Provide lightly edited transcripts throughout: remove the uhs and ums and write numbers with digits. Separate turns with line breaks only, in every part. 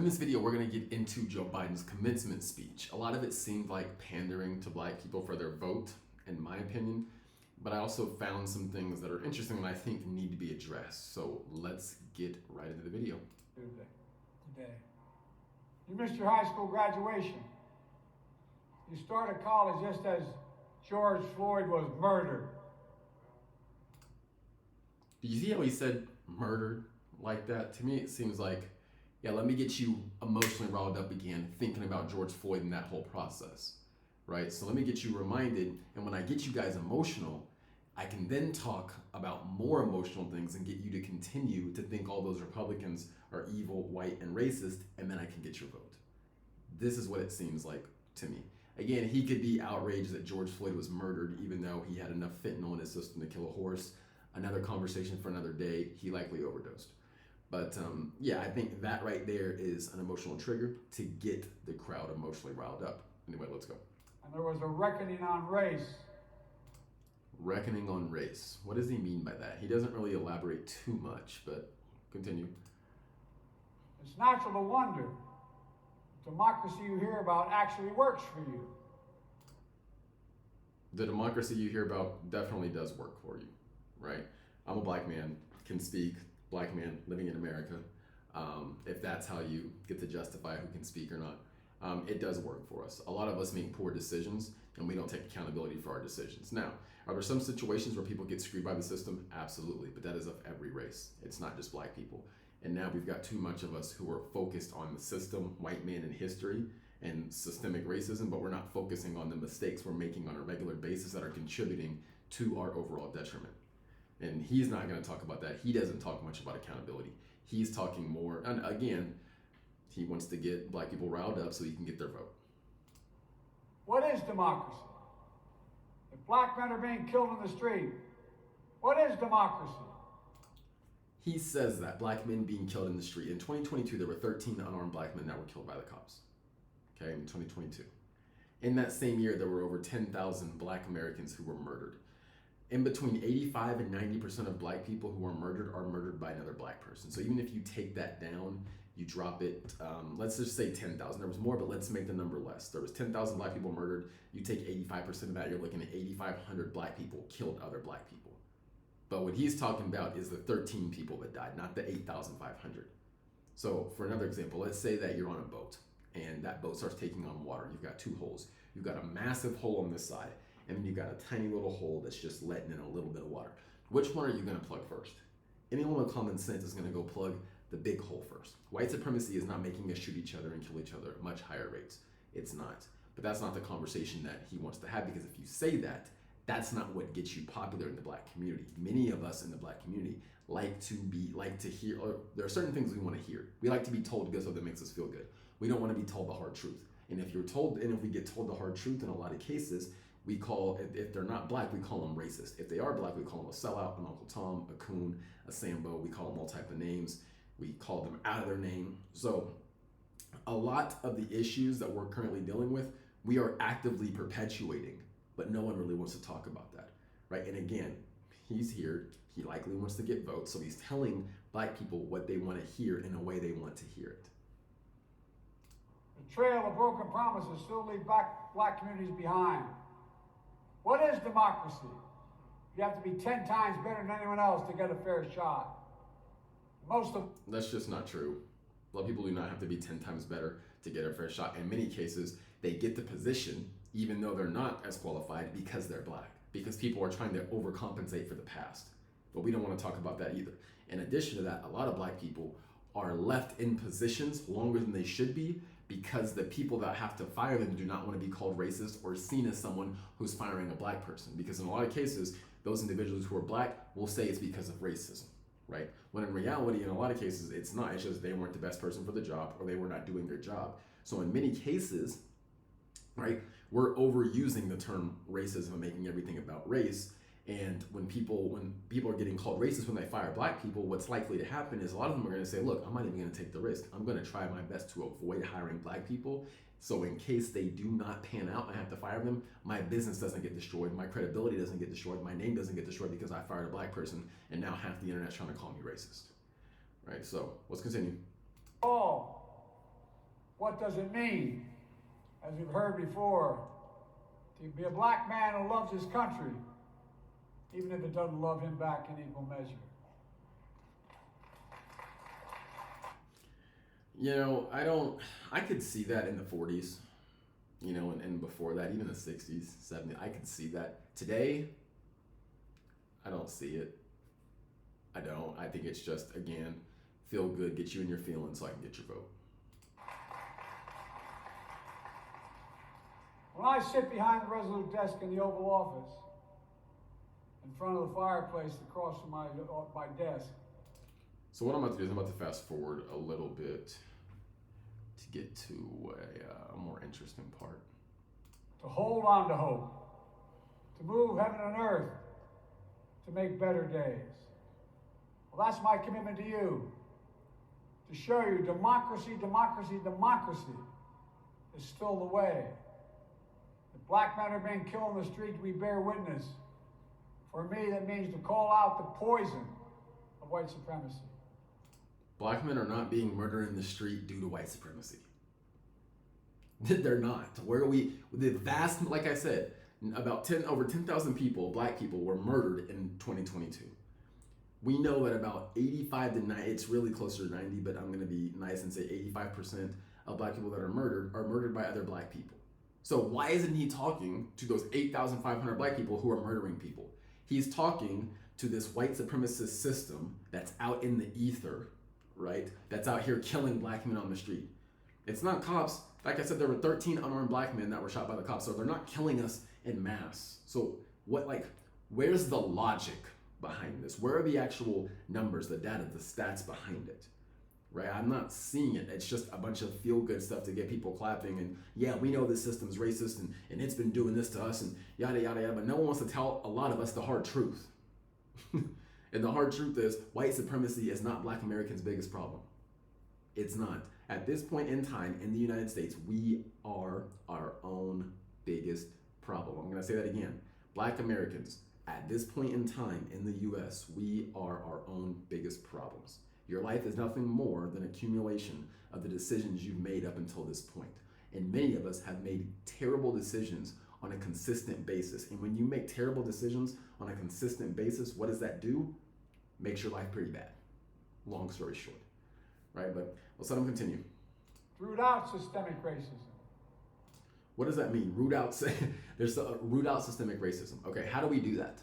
In this video, we're going to get into Joe Biden's commencement speech. A lot of it seemed like pandering to black people for their vote, in my opinion, but I also found some things that are interesting and I think need to be addressed. So let's get right into the video.
Today. You missed your high school graduation. You started college just as George Floyd was murdered.
Do you see how he said murdered like that? To me, it seems like, yeah, let me get you emotionally riled up again thinking about George Floyd and that whole process, right? So let me get you reminded, and when I get you guys emotional, I can then talk about more emotional things and get you to continue to think all those Republicans are evil, white, and racist, and then I can get your vote. This is what it seems like to me. Again, he could be outraged that George Floyd was murdered, even though he had enough fentanyl in his system to kill a horse. Another conversation for another day. He likely overdosed. But yeah, I think that right there is an emotional trigger to get the crowd emotionally riled up. Anyway, let's go.
And there was a reckoning on race.
Reckoning on race. What does he mean by that? He doesn't really elaborate too much, but continue.
It's natural to wonder if democracy you hear about actually works for you.
The democracy you hear about definitely does work for you, right? I'm a black man, can speak, black man living in America. If that's how you get to justify who can speak or not, it does work for us. A lot of us make poor decisions and we don't take accountability for our decisions. Now, are there some situations where people get screwed by the system? Absolutely, but that is of every race. It's not just black people. And now we've got too much of us who are focused on the system, white man in history, and systemic racism, but we're not focusing on the mistakes we're making on a regular basis that are contributing to our overall detriment. And he's not going to talk about that. He doesn't talk much about accountability. He's talking more, and again, he wants to get black people riled up so he can get their vote.
What is democracy? If black men are being killed in the street, what is democracy?
He says that black men being killed in the street. In 2022, there were 13 unarmed black men that were killed by the cops. Okay, in 2022. In that same year, there were over 10,000 black Americans who were murdered. In between 85 and 90% of black people who are murdered by another black person. So even if you take that down, you drop it, let's just say 10,000. There was more, but let's make the number less. There was 10,000 black people murdered. You take 85% of that, you're looking at 8,500 black people killed other black people. But what he's talking about is the 13 people that died, not the 8,500. So for another example, let's say that you're on a boat and that boat starts taking on water. You've got two holes. You've got a massive hole on this side, and then you've got a tiny little hole that's just letting in a little bit of water. Which one are you gonna plug first? Anyone with common sense is gonna go plug the big hole first. White supremacy is not making us shoot each other and kill each other at much higher rates. It's not. But that's not the conversation that he wants to have, because if you say that, that's not what gets you popular in the black community. Many of us in the black community like to hear, or there are certain things we want to hear. We like to be told because that makes us feel good. We don't want to be told the hard truth. And if we get told the hard truth in a lot of cases, we call, if they're not black, we call them racist. If they are black, we call them a sellout, an Uncle Tom, a coon, a Sambo. We call them all type of names. We call them out of their name. So a lot of the issues that we're currently dealing with, we are actively perpetuating, but no one really wants to talk about that, right? And again, he's here. He likely wants to get votes. So he's telling black people what they want to hear in a way they want to hear it.
The trail of broken promises still leave black communities behind. What is democracy? You have to be 10 times better than anyone else to get a fair shot.
That's just not true. A lot of people do not have to be 10 times better to get a fair shot. In many cases, they get the position even though they're not as qualified because they're black, because people are trying to overcompensate for the past. But we don't want to talk about that either. In addition to that, a lot of black people are left in positions longer than they should be because the people that have to fire them do not want to be called racist or seen as someone who's firing a black person. Because in a lot of cases, those individuals who are black will say it's because of racism, right? When in reality, in a lot of cases, it's not. It's just they weren't the best person for the job or they were not doing their job. So in many cases, right, we're overusing the term racism and making everything about race. And when people are getting called racist when they fire black people, what's likely to happen is a lot of them are going to say, look, I'm not even going to take the risk. I'm going to try my best to avoid hiring black people. So in case they do not pan out and I have to fire them, my business doesn't get destroyed, my credibility doesn't get destroyed, my name doesn't get destroyed because I fired a black person and now half the internet's trying to call me racist. Right, so let's continue.
Oh, what does it mean, as we've heard before, to be a black man who loves his country, even if it doesn't love him back in equal measure.
You know, I could see that in the 40s, you know, and before that, even the 60s, 70s, I could see that. Today, I don't see it. I don't. I think it's just, again, feel good, get you in your feelings so I can get your vote.
When I sit behind the Resolute desk in the Oval Office, in front of the fireplace across from my desk.
So what I'm about to do is I'm about to fast forward a little bit to get to a more interesting part.
To hold on to hope, to move heaven and earth, to make better days. Well, that's my commitment to you, to show you democracy, democracy, democracy is still the way. If black men are being killed in the street, we bear witness. For me, that means to call out the poison of white supremacy.
Black men are not being murdered in the street due to white supremacy. They're not. Where we, the vast, like I said, about over 10,000 people, black people, were murdered in 2022. We know that about 85 to 90, it's really closer to 90, but I'm going to be nice and say 85% of black people that are murdered by other black people. So why isn't he talking to those 8,500 black people who are murdering people? He's talking to this white supremacist system that's out in the ether, right? That's out here killing black men on the street. It's not cops. Like I said, there were 13 unarmed black men that were shot by the cops, so they're not killing us en masse. So where's the logic behind this? Where are the actual numbers, the data, the stats behind it? Right? I'm not seeing it. It's just a bunch of feel-good stuff to get people clapping and, yeah, we know this system's racist and it's been doing this to us and yada, yada, yada, but no one wants to tell a lot of us the hard truth. And the hard truth is white supremacy is not black Americans' biggest problem. It's not. At this point in time in the United States, we are our own biggest problem. I'm going to say that again. Black Americans, at this point in time in the U.S., we are our own biggest problems. Your life is nothing more than accumulation of the decisions you've made up until this point. And many of us have made terrible decisions on a consistent basis. And when you make terrible decisions on a consistent basis, what does that do? Makes your life pretty bad. Long story short, right? But let's let them continue.
Root out systemic racism.
What does that mean? Root out systemic racism. Okay, how do we do that?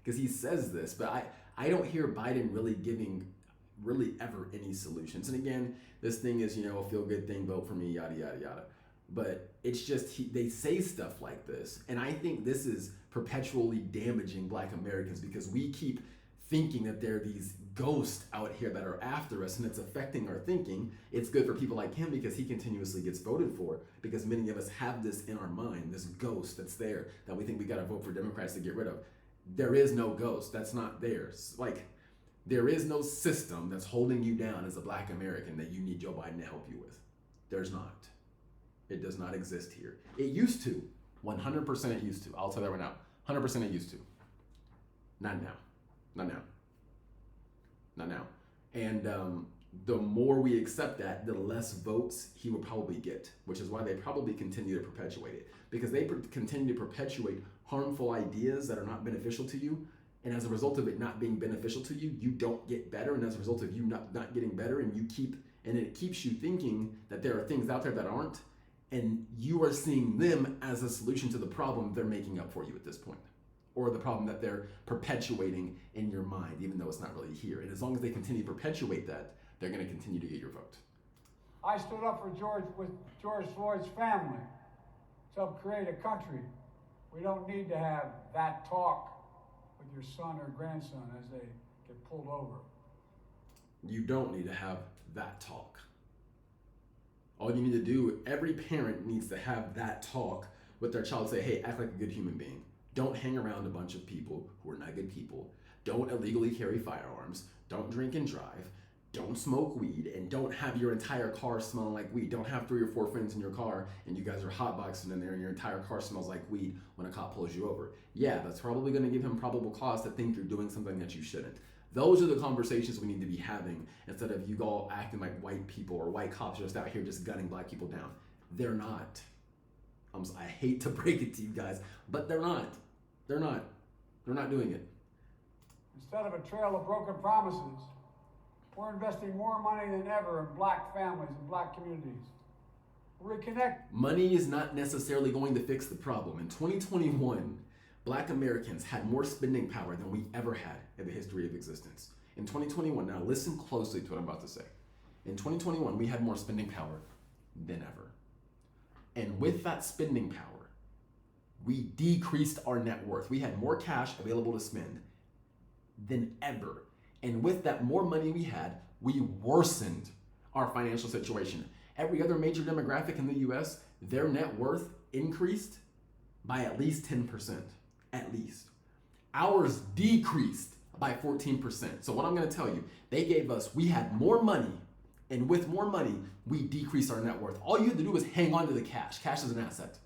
Because he says this, but I don't hear Biden really giving ever any solutions. And again, this thing is, a feel-good thing, vote for me, yada, yada, yada. But it's just, they say stuff like this. And I think this is perpetually damaging black Americans because we keep thinking that there are these ghosts out here that are after us and it's affecting our thinking. It's good for people like him because he continuously gets voted for because many of us have this in our mind, this ghost that's there that we think we got to vote for Democrats to get rid of. There is no ghost. That's not theirs. There is no system that's holding you down as a black American that you need Joe Biden to help you with. There's not. It does not exist here. It used to. 100% it used to. I'll tell you that right now. 100% it used to. Not now. Not now. Not now. And the more we accept that, the less votes he will probably get, which is why they probably continue to perpetuate it. Because they continue to perpetuate harmful ideas that are not beneficial to you. And as a result of it not being beneficial to you, you don't get better. And as a result of you not getting better, and it keeps you thinking that there are things out there that aren't. And you are seeing them as a solution to the problem they're making up for you at this point. Or the problem that they're perpetuating in your mind, even though it's not really here. And as long as they continue to perpetuate that, they're going to continue to get your vote.
I stood up for George Floyd's family to help create a country. We don't need to have that talk with your son or grandson as they get pulled over.
You don't need to have that talk. All you need to do, every parent needs to have that talk with their child. Say, hey, act like a good human being. Don't hang around a bunch of people who are not good people. Don't illegally carry firearms. Don't drink and drive. Don't smoke weed. And don't have your entire car smelling like weed. Don't have 3 or 4 friends in your car and you guys are hotboxing in there and your entire car smells like weed when a cop pulls you over. Yeah, that's probably going to give him probable cause to think you're doing something that you shouldn't. Those are the conversations we need to be having instead of you all acting like white people or white cops just out here just gunning black people down. They're not. I hate to break it to you guys, but they're not. They're not. They're not doing it.
Instead of a trail of broken promises, we're investing more money than ever in black families and black communities. Reconnect.
Money is not necessarily going to fix the problem. In 2021, black Americans had more spending power than we ever had in the history of existence. In 2021, now listen closely to what I'm about to say. In 2021, we had more spending power than ever. And with that spending power, we decreased our net worth. We had more cash available to spend than ever. And with that more money we had, we worsened our financial situation. Every other major demographic in the US, their net worth increased by at least 10%, at least. Ours decreased by 14%. So what I'm gonna tell you, we had more money, and with more money, we decreased our net worth. All you had to do was hang on to the cash. Cash is an asset.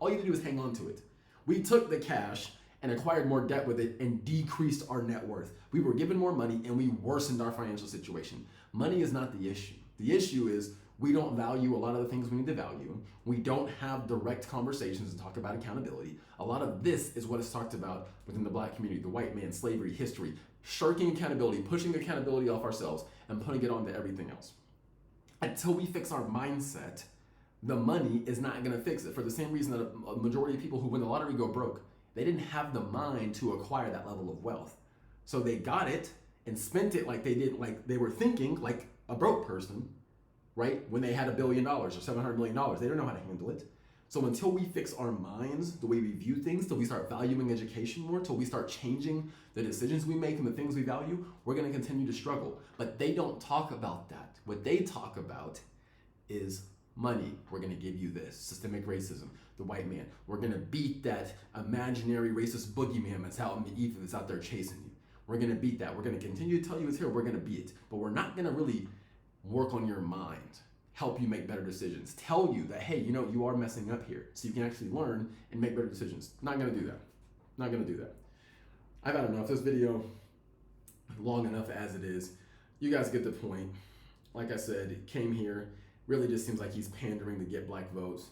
All you had to do is hang on to it. We took the cash and acquired more debt with it and decreased our net worth. We were given more money and we worsened our financial situation. Money is not the issue. The issue is we don't value a lot of the things we need to value. We don't have direct conversations to talk about accountability. A lot of this is what is talked about within the black community, the white man, slavery, history, shirking accountability, pushing the accountability off ourselves and putting it onto everything else. Until we fix our mindset, the money is not gonna fix it for the same reason that a majority of people who win the lottery go broke. They didn't have the mind to acquire that level of wealth. So they got it and spent it like they were thinking like a broke person, right? When they had $1 billion or $700 million, they don't know how to handle it. So until we fix our minds, the way we view things, till we start valuing education more, till we start changing the decisions we make and the things we value, we're gonna continue to struggle. But they don't talk about that. What they talk about is money. We're gonna give you this, systemic racism, the white man. We're gonna beat that imaginary racist boogeyman that's out in the ether that's out there chasing you. We're gonna beat that. We're gonna continue to tell you it's here. We're gonna beat it. But we're not gonna really work on your mind, help you make better decisions, tell you that, hey, you are messing up here so you can actually learn and make better decisions. Not gonna do that. Not gonna do that. I've had enough. This video, long enough as it is, you guys get the point. Like I said, it came here, really just seems like he's pandering to get black votes.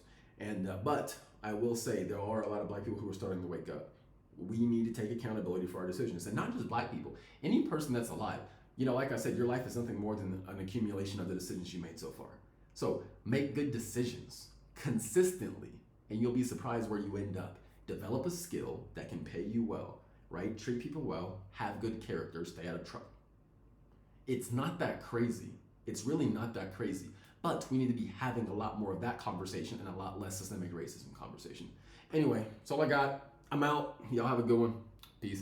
But I will say there are a lot of black people who are starting to wake up. We need to take accountability for our decisions, and not just black people, any person that's alive. Like I said, your life is nothing more than an accumulation of the decisions you made so far. So make good decisions consistently, and you'll be surprised where you end up. Develop a skill that can pay you well, right? Treat people well, have good character, stay out of trouble. It's not that crazy. It's really not that crazy. But we need to be having a lot more of that conversation and a lot less systemic racism conversation. Anyway, that's all I got. I'm out. Y'all have a good one. Peace.